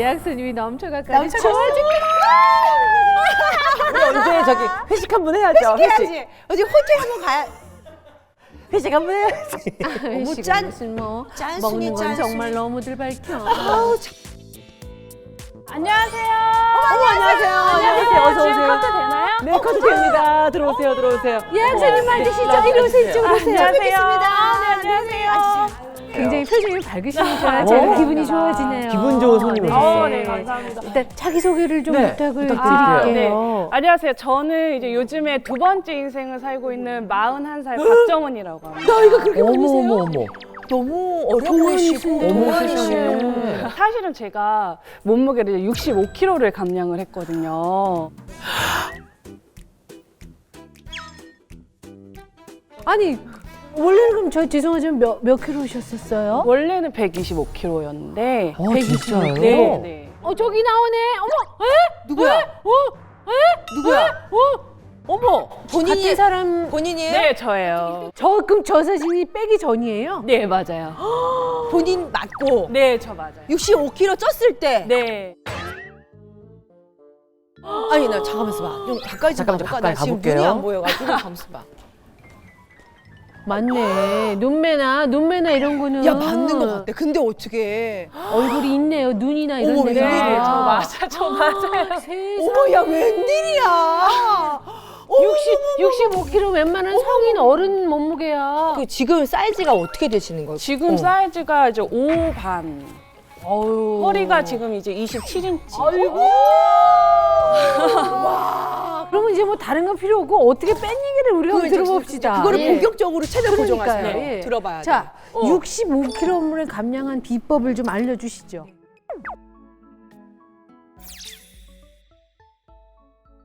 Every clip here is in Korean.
예약 손님이 넘쳐가까지 우리 언제 저기 회식 한번 해야죠. 해야지. 어디 호텔 한번 가야. 회식 한번 해야지. 너무 짠! 무슨 뭐 짠순이, 먹는 건 짠순이. 정말 너무들 밝혀. 안녕하세요. 어머, 안녕하세요. 안녕하세요. 어서 지금 오세요. 커트 되나요? 네, 커트 됩니다. 들어오세요, 들어오세요. 예약 손님 맞으시죠? 이리 오세요, 이쪽으로 오세요. 안녕하세요. 네, 안녕하세요. 굉장히 표정이 밝으시니까 제가 기분이 좋아지네요. 기분 좋은 손님 오셨어요. 네, 감사합니다. 일단 자기소개를 좀 네, 부탁을 부탁드릴게요. 드릴게요. 안녕하세요. 저는 이제 요즘에 두 번째 인생을 살고 있는 41살 박정은이라고 합니다. 나이가 그렇게 많으세요? 어머. 너무 어려 보이시고 동안이시고. 사실은 제가 몸무게를 65kg를 감량을 했거든요. 아니 원래는 그럼 저 죄송하지만 몇 킬로셨었어요? 원래는 125kg였는데 진짜요? 네. 저기 나오네. 어머, 누구야? 누구야? 어머. 본인이 같은 사람. 본인이에요? 네, 저예요. 그럼 저 사진이 빼기 전이에요? 네, 맞아요. 본인 맞고 네, 저 맞아요. 65kg 쪘을 때. 네. 아니 나 잠깐만 있어봐. 좀 가까이 좀 잠깐만, 가볼까? 가까이 나 지금 가볼게요. 눈이 안 보여가지고 잠깐만 있어봐. 맞네. 눈매나 이런 거는. 야 맞는 것 같아. 근데 어떻게? 얼굴이 있네요. 눈이나 이런 어머, 데가. 웬일이에요? 저 맞아요. 세상에. 어머 야 웬일이야? 65kg 웬만한 성인 어른 몸무게야. 그 지금 사이즈가 어떻게 되시는 거예요? 지금 사이즈가 이제 5 반. 어우. 허리가 지금 이제 27인치. 그러면 이제 뭐 다른 거 필요 없고 어떻게 뺀 얘기를 우리가 그거 이제 들어봅시다. 그거를 예. 본격적으로 체력 보정하세요. 그러니까요. 예. 들어봐야 돼. 자, 65kg를 감량한 비법을 좀 알려주시죠.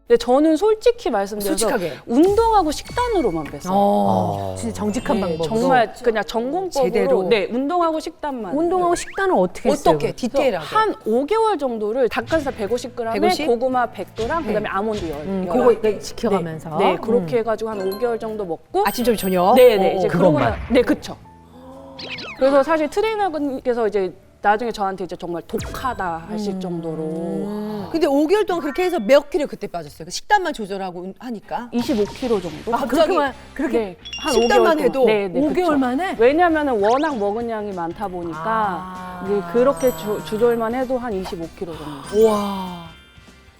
네, 저는 솔직히 말씀드려서 솔직하게. 운동하고 식단으로만 뺐어요. 진짜 정직한 네, 방법으로. 정말 그냥 전공법으로 제대로. 네, 운동하고 식단만. 운동하고 식단은 어떻게 했어요? 어떻게 디테일하게? 한 5개월 정도를 닭가슴살 150g에 150? 고구마 100g, 그다음에 아몬드 10. 그거 이렇게 지켜가면서. 네, 그렇게 해가지고 한 5개월 정도 먹고. 아침 점 저녁. 네, 이제 그것만. 그러고 네, 그쵸. 그래서 사실 트레이너분께서 이제 나중에 저한테 이제 정말 독하다 하실 정도로 근데 5개월 동안 그렇게 해서 몇 킬로 그때 빠졌어요? 그 식단만 조절하고 하니까. 25kg 정도. 그렇게 네, 한 식단만 5개월 해도 동안. 네, 5개월 그쵸. 만에? 왜냐면은 워낙 먹은 양이 많다 보니까 이제 그렇게 조절만 해도 한 25kg 정도. 와.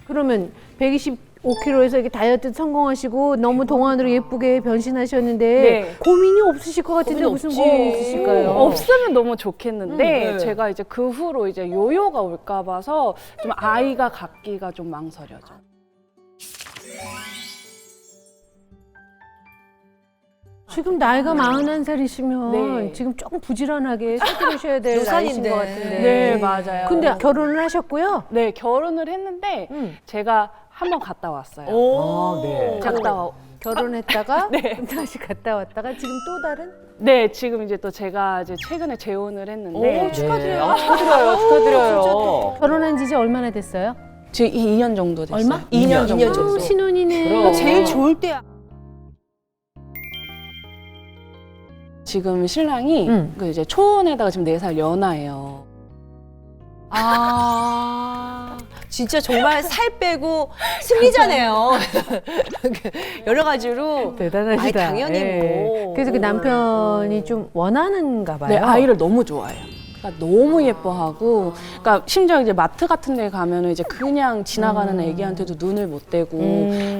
그러면 125kg에서 이렇게 다이어트 성공하시고 너무 동안으로 예쁘게 변신하셨는데 네. 고민이 없으실 것 같은데 고민 무슨 없지. 고민이 있으실까요? 없으면 너무 좋겠는데 네. 제가 이제 그 후로 이제 요요가 올까 봐서 좀 아이가 갖기가 좀 망설여져. 지금 나이가 41살이시면 네. 지금 조금 부지런하게 서두르셔야 될 나이신 요산인데. 것 같은데. 네, 맞아요. 근데 결혼을 하셨고요? 네, 결혼을 했는데 제가 한번 갔다 왔어요. 오. 네. 갔다 와. 결혼했다가 네. 다시 갔다 왔다가 지금 또 다른? 네, 지금 이제 또 제가 이제 최근에 재혼을 했는데 축하드려요. 네. 축하드려요. 결혼한 지 이제 얼마나 됐어요? 지금 2년 정도 됐어요. 얼마? 2년 정도. 2년 정도. 신혼이네. 그럼. 제일 좋을 때야. 지금 신랑이 그 이제 초혼에다가 지금 4살 연하예요. 아. 진짜 정말 살 빼고 승리자네요. 여러 가지로. 대단하시다. 아이, 당연히 뭐. 그래서 그 남편이 좀 원하는가 봐요. 네, 아이를 너무 좋아해요. 그러니까 너무 예뻐하고, 그러니까 심지어 이제 마트 같은 데 가면은 이제 그냥 지나가는 애기한테도 눈을 못 떼고,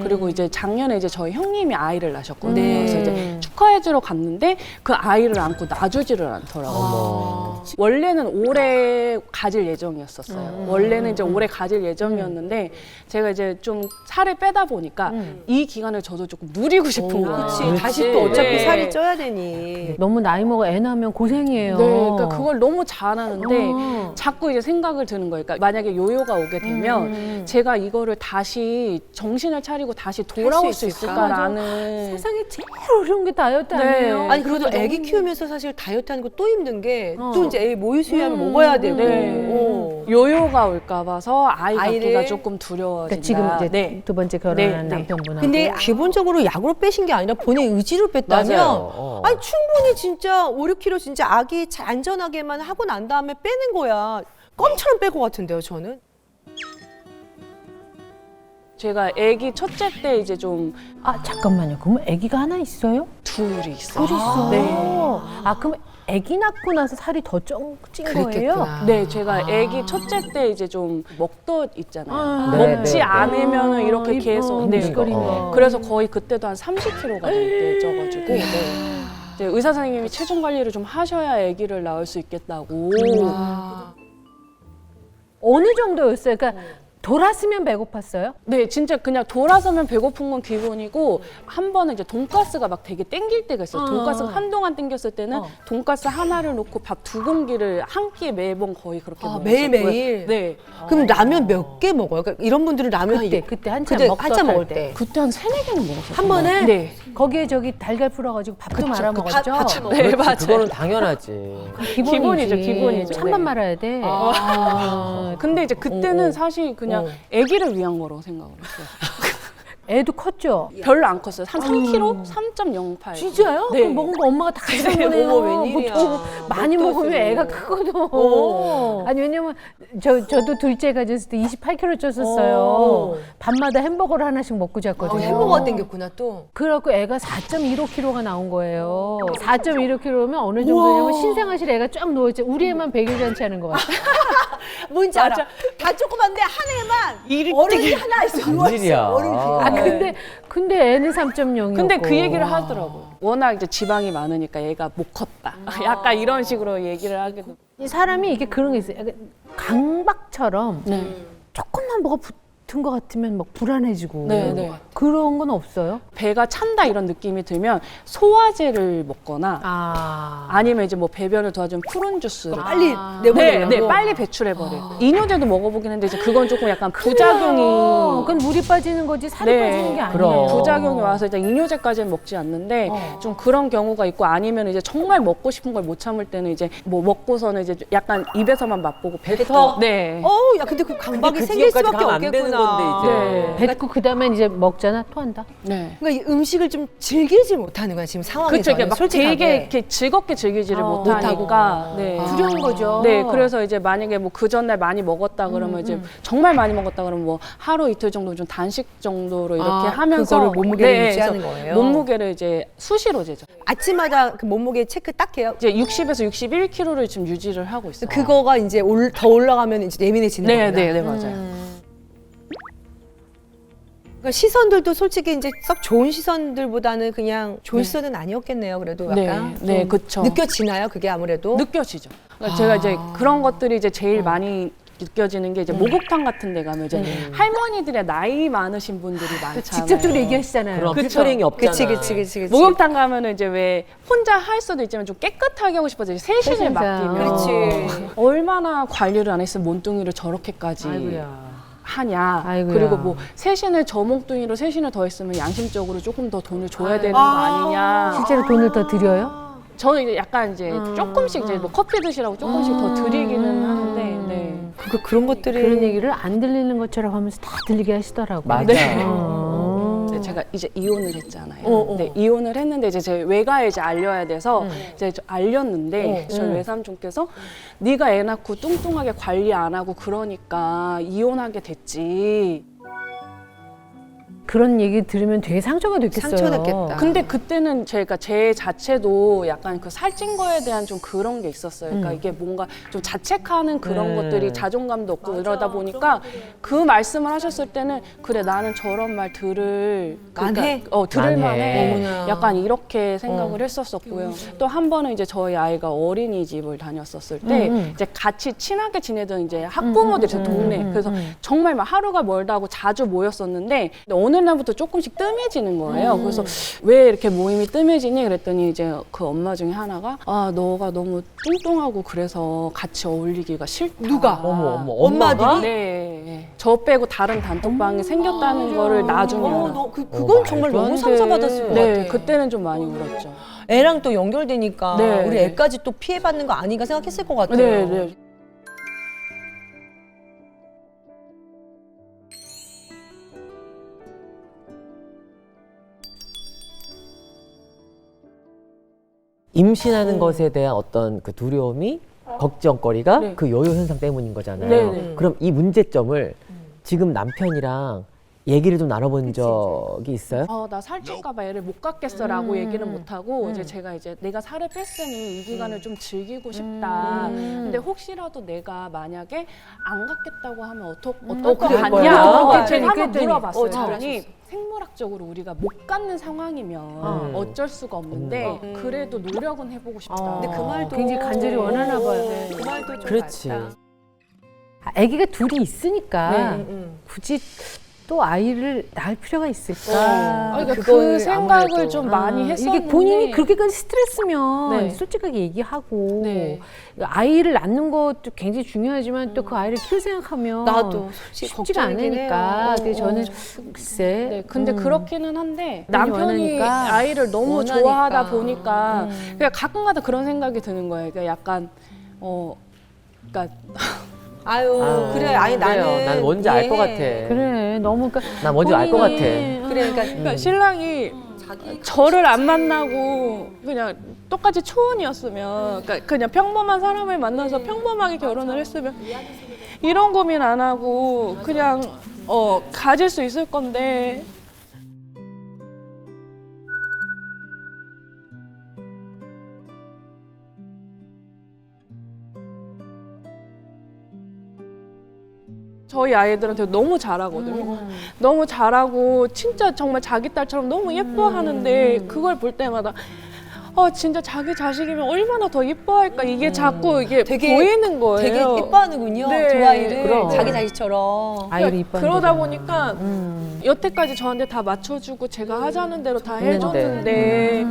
그리고 이제 작년에 이제 저희 형님이 아이를 낳으셨거든요. 그래서 이제 축하해주러 갔는데 그 아이를 안고 놔주지를 않더라고요. 원래는 올해 가질 예정이었었어요. 원래는 이제 올해 가질 예정이었는데 제가 이제 좀 살을 빼다 보니까 이 기간을 저도 조금 누리고 싶은 거예요. 그렇지. 다시 또 어차피 네. 살이 쪄야 되니. 너무 나이 먹어 애 낳으면 고생이에요. 네, 그러니까 그걸 너무 잘하는데 어. 자꾸 이제 생각을 드는 거예요. 그러니까 만약에 요요가 오게 되면 제가 이거를 다시 정신을 차리고 다시 돌아올 수 있을까? 있을까라는. 세상에 제일 어려운 게 다이어트 네. 아니에요? 아니 그래도 그래서 애기 너무- 키우면서 사실 다이어트 하는 거 또 힘든 게 또 이제 애 모유 수유하면 먹어야 되고. 네. 요요가 올까 봐서 아이 아이를- 갖기가 조금 두려워진다. 그러니까 지금 이제 네. 두 번째 결혼한 네, 네. 남편분하고. 근데 기본적으로 약으로 빼신 게 아니라 본인 의지로 뺐다면 맞아요. 아니 충분히 진짜 5, 6kg 진짜 아기 잘 안전하게만 하고 난 다음에 빼는 거야. 껌처럼 뺄 것 같은데요, 저는. 제가 아기 첫째 때 이제 좀 아 잠깐만요. 그럼 아기가 하나 있어요? 둘이 있어요. 둘 있어. 네. 아 그럼 아기 낳고 나서 살이 더 찐 거예요? 그랬겠구나. 네, 제가 아기 첫째 때 이제 좀 먹덧 있잖아요. 아, 먹지 네, 네. 않으면은 이렇게 이뻐, 계속 네. 미식거리네. 그래서 거의 그때도 한 30kg가 넘게 쪄가지고 네. 이제 의사 선생님이 체중 관리를 좀 하셔야 아기를 낳을 수 있겠다고. 와. 어느 정도였어요? 그러니까 돌았으면 배고팠어요? 네, 진짜 그냥 돌아서면 배고픈 건 기본이고 한 번은 이제 돈가스가 막 되게 땡길 때가 있어요. 돈가스가 한동안 땡겼을 때는 돈가스 하나를 놓고 밥 2공기를 한 끼에 매번 거의 그렇게 아, 먹었어요. 매일매일? 네. 그럼 라면 몇 개 먹어요? 그러니까 이런 분들은 라면 그때 한참 그때 먹던 한참 먹을 때. 때. 그때 한 3-4개는 먹었어요. 한 번에? 네. 거기에 저기 달걀 풀어가지고 밥도 말아 먹었죠? 같이 먹어요. 네, 그렇지, 맞아요. 그거는 당연하지. 기본이지. 기본이죠. 찬밥 네. 말아야 돼. 근데 이제 그때는 사실 그냥 아기를 위한 거라고 생각을 했어요. 애도 컸죠? 별로 안 컸어요. 한 3kg? 3.08. 진짜요? 네. 그럼 먹은 거 엄마가 다 가져간 거네요. 어머, 웬일이야. 보통 많이 뭣도 먹으면 없어요. 애가 크거든. 어. 아니 왜냐면 저도 둘째 가졌을 때 28kg 쪘었어요. 어. 밤마다 햄버거를 하나씩 먹고 잤거든요. 햄버거가 땡겼구나 또. 그래갖고 애가 4.15kg가 나온 거예요. 4.15kg면 어느 정도냐면 신생아실 애가 쫙 누워있죠. 우리 애만 100일 잔치 하는 것 같아. 뭔지 알아. 다 조그만데 한 애만 어른이 하나 있어. 웬일이야. 아 근데 애는 3.0이었고. 근데 그 얘기를 하더라고요. 워낙 이제 지방이 많으니까 얘가 못 컸다. 약간 이런 식으로 얘기를 하게 되고. 이 사람이 이게 그런 게 있어요. 약간 강박처럼 네. 조금만 뭐가 붙은 것 같으면 막 불안해지고 네, 네. 그런 건 없어요? 배가 찬다 이런 느낌이 들면 소화제를 먹거나 아니면 이제 뭐 배변을 도와주는 푸른 주스를 빨리 네, 내보내려고. 네, 빨리 배출해버려요. 이뇨제도 먹어보긴 했는데 이제 그건 조금 약간 부작용이 그건 물이 빠지는 거지 살이 네, 빠지는 게 아니에요. 그럼. 부작용이 와서 이제 이뇨제까지는 먹지 않는데 좀 그런 경우가 있고 아니면 이제 정말 먹고 싶은 걸 못 참을 때는 이제 뭐 먹고서는 이제 약간 입에서만 맛보고 뱉어. 네. 야 근데 그 강박이 그 생길 지역까지 수밖에 가면 안 되는 없겠구나. 건데, 이제. 뱉고 그다음에 이제 먹잖아 토한다. 네. 그러니까 이 음식을 좀 즐기지 못하는 거야 지금 상황에서. 그렇죠. 이게 막 솔직하게. 되게 이렇게 즐겁게 즐기지를 못하니까. 네. 두려운 거죠. 네, 그래서 이제 만약에 뭐 그 전날 많이 먹었다 그러면 이제 정말 많이 먹었다 그러면 뭐 하루 이틀 정도 좀 단식 정도로 이렇게 하면서 그거를 몸무게를 유지하는 그래서 거예요? 몸무게를 이제 수시로 재죠. 아침마다 그 몸무게 체크 딱 해요. 이제 60에서 61kg를 지금 유지를 하고 있어요. 그거가 이제 더 올라가면 이제 예민해지는 네, 거구나. 네, 네, 맞아요. 그러니까 시선들도 솔직히 이제 썩 좋은 시선들보다는 그냥 좋은 시선은 아니었겠네요. 그래도 네, 약간 네, 좀 그쵸. 느껴지나요? 그게 아무래도 느껴지죠. 그러니까 제가 이제 그런 것들이 이제 제일 많이 느껴지는 게 이제 목욕탕 같은 데 가면 이제 할머니들의 나이 많으신 분들이 많잖아요. 직접적으로 얘기하시잖아요. 그럼 그쵸. 필터링이 없잖아. 그치. 목욕탕 가면은 이제 왜 혼자 할 수도 있지만 좀 깨끗하게 하고 싶어서 세신을 세신자. 맡기면 그렇지. 얼마나 관리를 안 했으면 몸뚱이를 저렇게까지 아이고야. 하냐. 아이고야. 그리고 뭐 세신을 저 몸뚱이로 세신을 더 했으면 양심적으로 조금 더 돈을 줘야 되는 거 아니냐. 실제로 돈을 더 드려요? 저는 이제 약간 이제 조금씩 이제 뭐 커피 드시라고 조금씩 더 드리기는 하는데 네. 그런 것들이 그런 얘기를 안 들리는 것처럼 하면서 다 들리게 하시더라고요. 맞아. 네. 제가 이제 이혼을 했잖아요. 네, 이혼을 했는데 이제 제 외가에 이제 알려야 돼서 이제 알렸는데 저희 외삼촌께서 네가 애 낳고 뚱뚱하게 관리 안 하고 그러니까 이혼하게 됐지. 그런 얘기 들으면 되게 상처가 됐겠어요. 상처됐겠다. 근데 그때는 제가 제 자체도 약간 그 살찐 거에 대한 좀 그런 게 있었어요. 그러니까 이게 뭔가 좀 자책하는 그런 것들이 자존감도 없고 이러다 보니까 그 말씀을 하셨을 때는 그래 나는 저런 말 들을 만해? 들을 만해. 만해. 어머나. 약간 이렇게 생각을 했었었고요. 또 한 번은 이제 저희 아이가 어린이집을 다녔었을 때 이제 같이 친하게 지내던 이제 학부모들이 있어요, 동네. 그래서 정말 막 하루가 멀다 하고 자주 모였었는데 어느 날부터 조금씩 뜸해지는 거예요. 그래서 왜 이렇게 모임이 뜸해지니 그랬더니 이제 그 엄마 중에 하나가 아 너가 너무 뚱뚱하고 그래서 같이 어울리기가 싫다. 누가? 어머. 엄마들이? 네. 저 빼고 다른 단톡방이 생겼다는 거를 나중에 알아. 그건 정말 말도 안 너무 돼. 상처받았을 것 네, 같아. 그때는 좀 많이 울었죠. 애랑 또 연결되니까 네. 우리 애까지 또 피해받는 거 아닌가 생각했을 것 같아요. 네, 네. 임신하는 것에 대한 어떤 그 두려움이 걱정거리가 네. 그 요요 현상 때문인 거잖아요. 네. 그럼 이 문제점을 지금 남편이랑 얘기를 좀 나눠본 적이 있어요? 나 살찔까봐 애를 못 갖겠어라고 얘기는 못 하고 이제 제가 이제 내가 살을 뺐으니 이 기간을 좀 즐기고 싶다. 근데 혹시라도 내가 만약에 안 갖겠다고 하면 어떨 것 그럴 같냐? 거야. 제가 한번 그랬더니. 물어봤어요. 잘하셨어. 그랬더니 생물학적으로 우리가 못 갖는 상황이면 어쩔 수가 없는데 그래도 노력은 해보고 싶다. 근데 그 말도 굉장히 간절히 원하나 봐요. 그 말도 좀 그렇지. 맞다. 아기가 둘이 있으니까 굳이 또 아이를 낳을 필요가 있을까? 그러니까 그 그걸 생각을 아무래도. 좀 많이 했었는데 이게 본인이 그렇게까지 스트레스면 네. 솔직하게 얘기하고 네. 아이를 낳는 것도 굉장히 중요하지만 또 그 아이를 키울 생각하면 나도 솔직히 쉽지가 걱정이긴 않으니까. 해요. 근데 저는 글쎄. 네, 근데 그렇기는 한데 남편이 남편이 원하니까. 아이를 너무 원하니까. 좋아하다 보니까 그냥 가끔가다 그런 생각이 드는 거예요. 그러니까 약간 그러니까 아유 그래 아니 그래요. 나는 난 뭔지 알 것 같아. 이해해. 그래 너무 그러니까 난 뭔지 알 것 같아. 그래 그러니까 그러니까 신랑이 저를 안 만나고 그냥 똑같이 초혼이었으면 그러니까 그냥 평범한 사람을 만나서 평범하게 결혼을 했으면 이런 고민 안 하고 그냥 가질 수 있을 건데 저희 아이들한테 너무 잘하거든요. 너무 잘하고 진짜 정말 자기 딸처럼 너무 예뻐하는데 그걸 볼 때마다 진짜 자기 자식이면 얼마나 더 예뻐할까 이게 자꾸 이게 되게- 보이는 거예요. 되게 예뻐하는군요. 네. 두 아이를 그럼. 자기 자식처럼. 아이를 이뻐. 그러다 보니까 여태까지 저한테 다 맞춰주고 제가 하자는 대로 다 해줬는데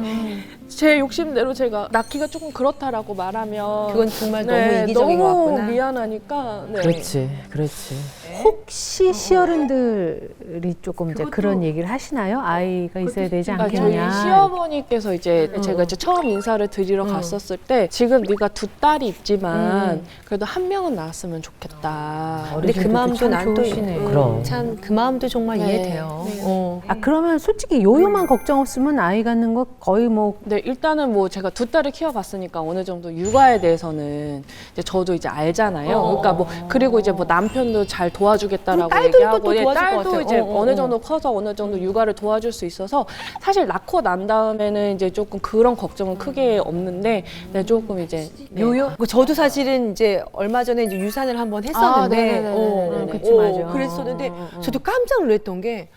제 욕심대로 제가 낳기가 조금 그렇다라고 말하면 그건 정말 너무 이기적인 것 너무 같구나. 미안하니까 네. 그렇지, 그렇지. 혹시 시어른들이 조금 이제 그런 얘기를 하시나요? 아이가 있어야 되지 그러니까 저희 않겠냐? 시어머니께서 이제 제가 이제 처음 인사를 드리러 갔었을 때 지금 네가 두 딸이 있지만 그래도 한 명은 낳았으면 좋겠다. 근데 그 마음도 참 난 또 좋으시네. 그럼. 참 그 마음도 정말 네. 이해돼요. 네. 아 그러면 솔직히 요요만 걱정 없으면 아이 갖는 거 거의 뭐 네, 일단은 뭐 제가 두 딸을 키워봤으니까 어느 정도 육아에 대해서는 이제 저도 이제 알잖아요. 그러니까 뭐 그리고 이제 뭐 남편도 잘 도와주겠다라고 딸들도 얘기하고 또 도와줄 것 딸도 같아요. 이제 어느 정도 커서 어느 정도 육아를 도와줄 수 있어서 사실 낳고 난 다음에는 이제 조금 그런 걱정은 크게 없는데 네, 조금 이제 요요? 저도 사실은 이제 얼마 전에 이제 유산을 한번 했었는데, 네네네네네. 그치, 맞아. 그랬었는데 저도 깜짝 놀랐던 게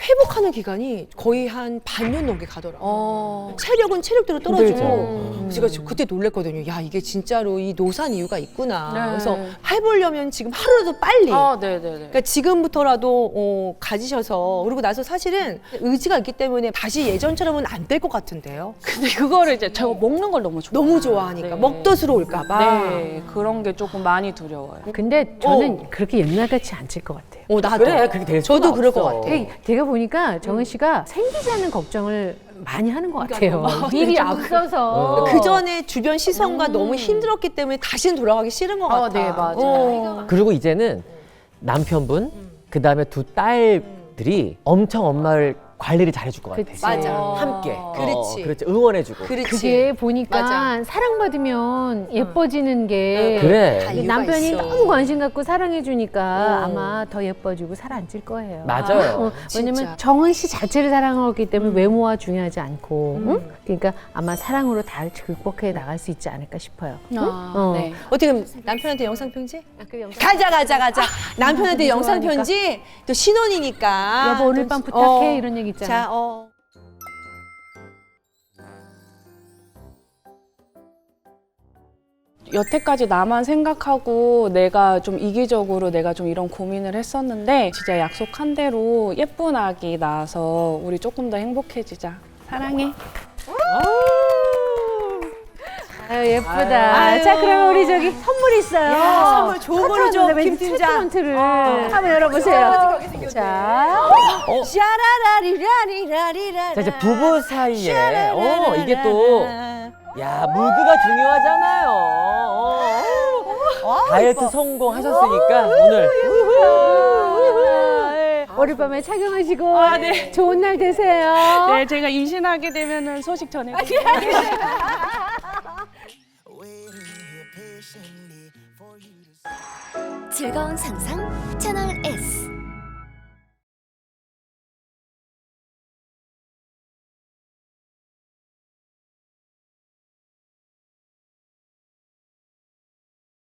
회복하는 기간이 거의 한 반년 넘게 가더라고요. 체력은 체력대로 떨어지고 제가 그때 놀랐거든요. 야 이게 진짜로 이 노산 이유가 있구나. 네. 그래서 해보려면 지금 하루라도 빨리. 네네네. 그러니까 지금부터라도 가지셔서 그러고 나서 사실은 의지가 있기 때문에 다시 예전처럼은 안 될 것 같은데요. 근데 그거를 이제 제가 먹는 걸 너무 좋아해요. 너무 좋아하니까 네. 먹덧으로 올까봐. 네, 그런 게 조금 많이 두려워요. 근데 저는 그렇게 옛날같이 안 찔 것 같아요. 나도. 그래, 그렇게 될 수가 저도 그럴 것 없어. 같아요. 제가 보니까 정은 씨가 생기지 않는 걱정을 많이 하는 것 같아요. 미리 좀 앞서서. 그 전에 주변 시선과 너무 힘들었기 때문에 다시는 돌아가기 싫은 것 같아. 네, 맞아요. 그리고 이제는 남편분, 그 다음에 두 딸들이 엄청 엄마를 관리를 잘해줄 것 같아. 그치. 맞아. 함께. 그렇지. 그렇지. 응원해주고. 그렇지. 그게 보니까 맞아. 사랑받으면 예뻐지는 게 그래. 다 이 이유가 남편이 있어. 너무 관심 갖고 사랑해주니까 아마 더 예뻐지고 살 안 찔 거예요. 맞아요. 진짜. 왜냐면 정은 씨 자체를 사랑하기 때문에 외모와 중요하지 않고, 응? 그러니까 아마 사랑으로 다 극복해 나갈 수 있지 않을까 싶어요. 네. 어떻게 그럼 남편한테 영상 편지? 그 영상 가자. 남편한테 영상 편지. 또 신혼이니까. 여보 오늘 밤 부탁해 이런 얘기 있잖아. 자, 여태까지 나만 생각하고 내가 좀 이기적으로 내가 좀 이런 고민을 했었는데 진짜 약속한 대로 예쁜 아기 낳아서 우리 조금 더 행복해지자. 사랑해. 아유 예쁘다. 아유. 자 그러면 우리 저기 선물 있어요. 야, 선물 좋은 걸로 줘, 김 팀장. 트먼트를 한번 열어보세요. 자, 샤라라리라리라리라. 자, 이제 부부 사이에, 이게 또, 야, 무드가 중요하잖아요. 다이어트 성공하셨으니까, 오늘. 어젯밤에 착용하시고 좋은 날 되세요. 네, 제가 임신하게 되면은 소식 전해드릴게요. Waiting here patiently. 즐거운 상상 채널 A